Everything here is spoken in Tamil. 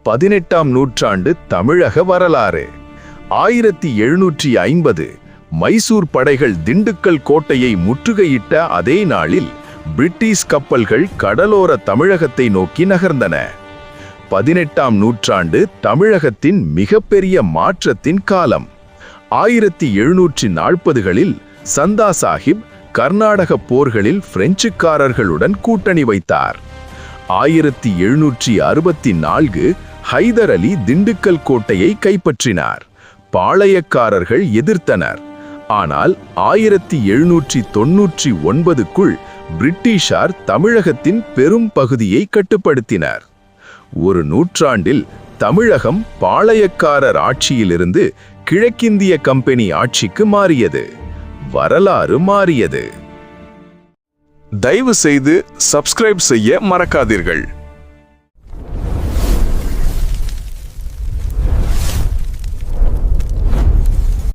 18ஆம் நூற்றாண்டு தமிழக வரலாறு. 1750 மைசூர் படைகள் திண்டுக்கல் கோட்டையை முற்றுகையிட்ட அதே நாளில் பிரிட்டிஷ் கப்பல்கள் கடலோர தமிழகத்தை நோக்கி நகர்ந்தன. 18ஆம் நூற்றாண்டு தமிழகத்தின் மிகப்பெரிய மாற்றத்தின் காலம். 1740களில் சந்தா சாஹிப் கர்நாடக போர்களில் பிரெஞ்சுக்காரர்களுடன் கூட்டணி வைத்தார். 1764 ஹைதர் அலி திண்டுக்கல் கோட்டையை கைப்பற்றினார். பாளையக்காரர்கள் எதிர்த்தனர். ஆனால் 1799க்குள் பிரிட்டிஷார் தமிழகத்தின் பெரும் பகுதியை கட்டுப்படுத்தினர். ஒரு நூற்றாண்டில் தமிழகம் பாளையக்காரர் ஆட்சியிலிருந்து கிழக்கிந்திய கம்பெனி ஆட்சிக்கு மாறியது. வரலாறு மாறியது. தயவு செய்து சப்ஸ்கிரைப் செய்ய மறக்காதீர்கள்.